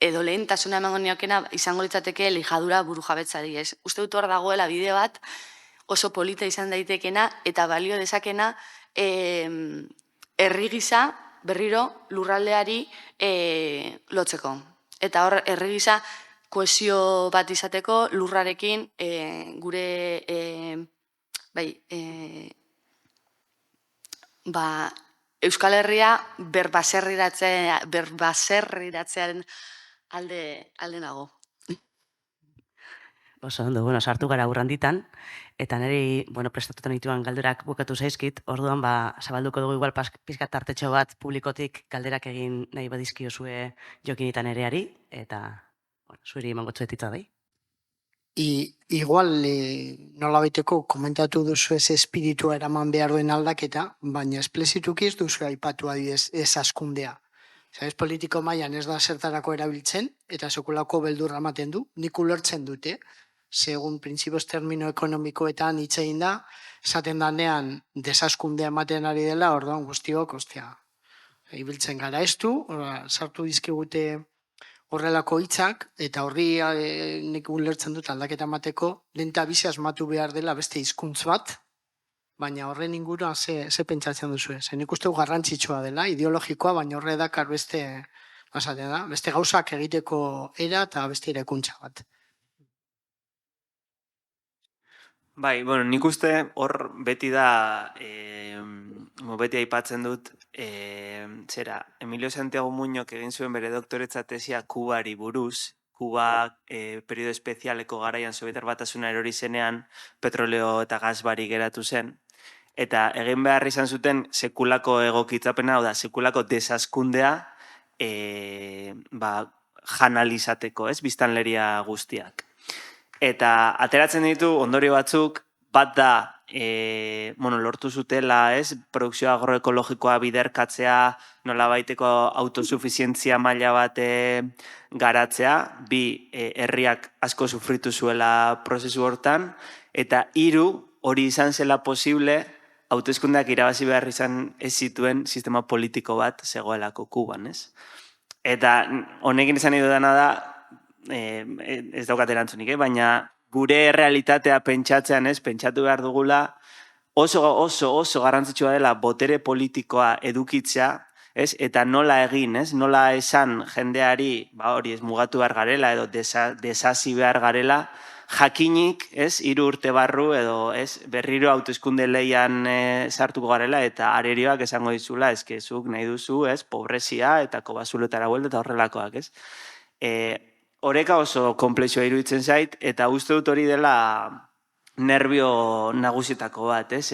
edo lehentasuna emango niokena izango litzateke lijadura burujabetzari, ez? Uste dut hor dagoela bide bat oso polita izan daitekena eta balio dezakena herri gisa berriro lurraldeari lotzeko. Eta hor herri gisa kohesio bat izateko lurrarekin gure Euskal Herria berbaserriratzearen alde nago. Oso ondo, sartu gara urranditan, eta niri, prestatutan dituan galderak bukatu zaizkit, orduan zabalduko dugu igual pizkat tartetxo bat publikotik galderak egin nahi badizkiozue Jokinitan ereari, eta zuiri emango txuetitza dai. Igual nolabaiteko komentatu duzu ez espiritua eraman behar duen aldaketa, baina esplezituki ez duzu aipatu adibidez ez askundea. Ez politiko mailan ez da zertarako erabiltzen, eta sekulako beldurra ematen du, nik ulertzen dute, segun printzipioz termino ekonomikoetan hitz egin da, esaten danean desaskundea ematen ari dela, orduan guztiok, ibiltzen gara estu, sartu dizkigute horrelako hitzak, eta horri nik ulertzen dut aldaketa emateko, lenta bizi asmatu behar dela beste hizkuntz bat, baina horren inguruan ze pentsatzen duzu ez. Nik uste garrantzitsua dela, ideologikoa, baina horre dakar beste gauzak egiteko era eta beste irekuntza bat. Nik uste hor beti da, beti aipatzen dut, Emilio Santiago Muñok egin zuen bere doktoretza tesia Kubari buruz, Kuba periodo espezialeko garaian Sobietar Batasuna erori zenean petroleo eta gas barik geratu zen, eta egin behar izan zuten sekulako egokitzapena, sekulako desaskundea janalizateko, biztanleria guztiak. Eta ateratzen ditu ondorio batzuk, bat da lortu zutela, produkzio agroekologikoa biderkatzea, nolabaiteko autosufizientzia maila bat garatzea, bi herriak asko sufritu zuela prozesu hortan, eta 3 hori izan zela posible hauteskundeak irabazi behar izan ez zituen sistema politiko bat zegoelako Kuban, ez? Eta honekin esan nahi dudana da, ez daukat erantzunik, baina gure realitatea pentsatzean, pentsatu behar dugula, oso garrantzitsua dela botere politikoa edukitzea, ez? Eta nola egin, ez? Nola esan jendeari, hori ez mugatu behar garela edo desasi behar garela, jakinik, ez? 3 urte barru edo, ez? Berriro hauteskunde leian sartuko garela eta arerioak esango dizula, zuk nahi duzu, ez? Pobrezia eta kobazuletara buelta eta horrelakoak, ez? Horeka oso komplexua iruditzen zait eta uste dut hori dela nervio nagusietako bat, ez?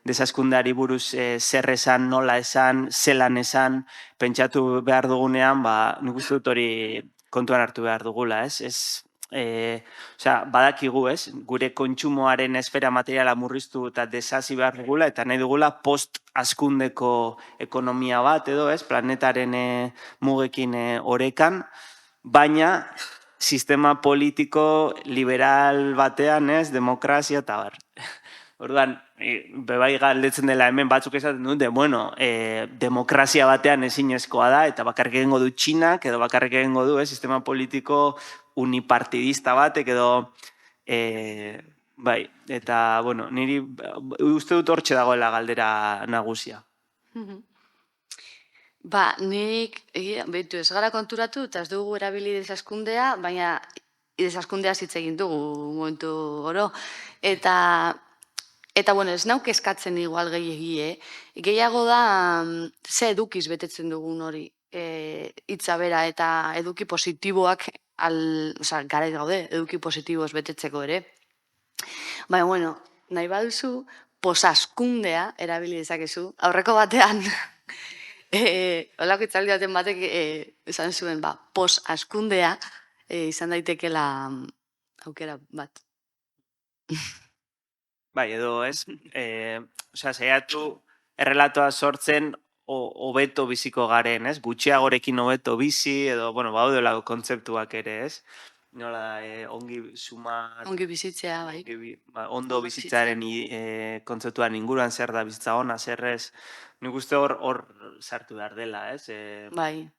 Desaskundeari buruz zer esan, nola esan, zelan esan, pentsatu behar dugunean, nik uste dut hori kontuan hartu behar dugula, ez? Badakigu, ez? Gure kontsumoaren esfera materiala murriztu eta desasi behar dugula, eta nahi dugula post-askundeko ekonomia bat, edo, ez? Planetaren mugekin orekan, baina sistema politiko liberal batean, ez, demokrazia eta bar. Orduan, bebai galdetzen dela hemen batzuk esaten dute, bueno, demokrazia batean ezinezkoa da, eta bakarrik egingo du Txinak, edo bakarrik egingo du, sistema politiko unipartidista batek, edo, bai, eta, bueno, niri uste dut hortxe dagoela galdera nagusia. Nik, behitu ez gara konturatu, eta ez dugu erabili desaskundea, baina desaskundea hitz egin dugu momentu oro. Eta, bueno, ez nauk eskatzen igual gehiagie. Gehiago da, ze edukiz betetzen dugun hori hitza bera eta eduki positiboak, gara gaude, eduki positiboz betetzeko ere. Baina, bueno, nahi baduzu, posaskundea erabili dezakezu. Aurreko batean, holako itzaldi baten batek esan zuen, posaskundea izan daitekela aukera bat. Bai, edo ez, saiatu errelatoa sortzen hobeto biziko garen, ez? Gutxiagorekin hobeto bizi, edo, bueno, baudela kontzeptuak ere, ez? Nola da, ongi suma... Ongi bizitzea, bai. Ondo bizitzaren kontzeptuan inguruan zer da bizitza ona, zer ez. Nik uste hor sartu behar dela, ez? Bai.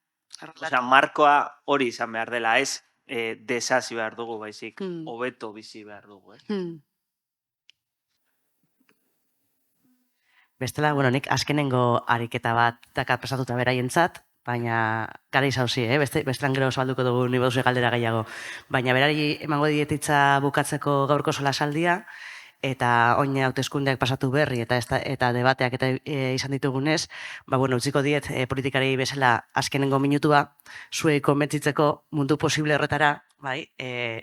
Markoa hori izan behar dela, ez? Desasi behar dugu, baizik. Hobeto bizi behar dugu, ez? Bestela, bueno, nik azkenengo ariketa bat dakat prestatuta beraientzat, baina gara izauzi, bestelan gero oso balduko dugu ni baduzu galdera gehiago. Baina berari emango dietitza bukatzeko gaurko solasaldia, eta oin hauteskundeak pasatu berri eta debateak eta izan ditugunez, bueno, utziko diet politikari bezala azkenengo minutua, zuei konbentzitzeko mundu posible horretara, bai,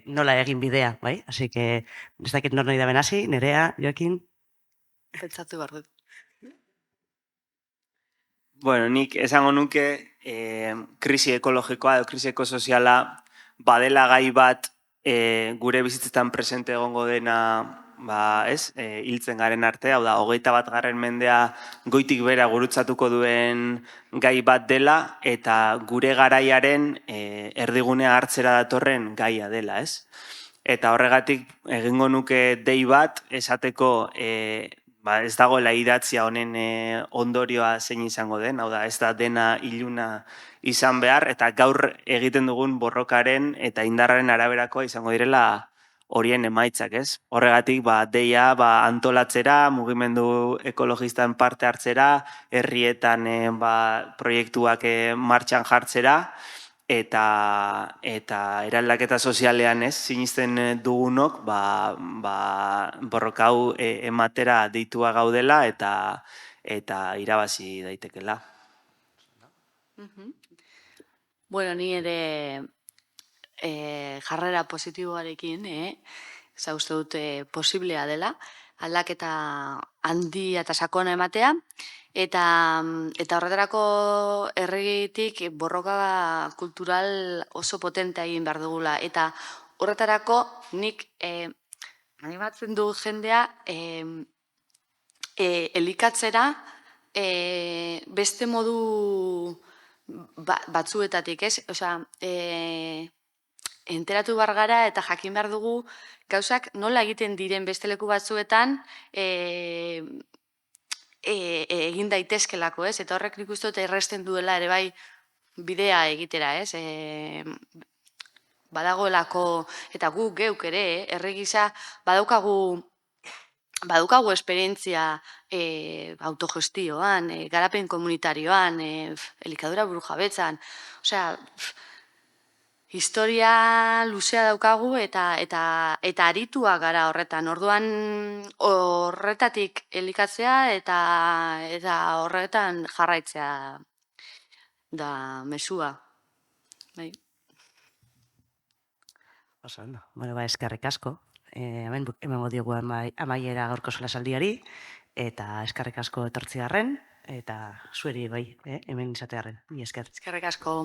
nola egin bidea, bai? Así que, ez dakit nor nahi da benasi, Nerea, Joakin? Pentsatu behar dut. Bueno, nik esango nuke krisi ekologikoa edo krisi ekosoziala badela gai bat gure bizitzetan presente egongo dena hiltzen garen arte, hau da, 21. mendea goitik bera gurutzatuko duen gai bat dela eta gure garaiaren erdigunea hartzera datorren gaia dela, ez? Eta horregatik egingo nuke dei bat esateko ez dagoela idatzia honen ondorioa zein izango den, hau da, ez da dena iluna izan behar, eta gaur egiten dugun borrokaren eta indarraren araberakoa izango direla horien emaitzak, ez? Horregatik, deia antolatzera, mugimendu ekologistan parte hartzera, herrietan proiektuak martxan jartzera, eta eraldaketa sozialean, ez, sinisten dugunok, borrokau ematera deitua gaudela eta irabazi daitekela. Bueno, ni ere jarrera positiboarekin, uste dute posiblea dela, aldaketa handia eta sakona ematea, eta horretarako herritik borroka kultural oso potentea egin behar dugula. Eta horretarako nik animatzen du jendea elikatzera beste modu batzuetatik, ez? Osea, enteratu behar gara eta jakin behar dugu gauzak nola egiten diren beste leku batzuetan egin daitezkelako, ez? Eta horrek nik uste dut erresten duela ere bai bidea egitera, ez? Badagoelako, eta gu geuk ere, herri gisa badaukagu badukagu esperientzia autogestioan, garapen komunitarioan, elikadura burujabetzan, osea, historia luzea daukagu eta aritua gara horretan. Orduan horretatik elikatzea eta horretan jarraitzea da mesua. Bai. Oso ondo. Bueno, eskerrik asko. Hemen emango diogu amaiera gaurko solasaldiari, eta eskerrik asko etortzearren, eta zueri bai, hemen izatearren. Mila esker. Eskerrik asko.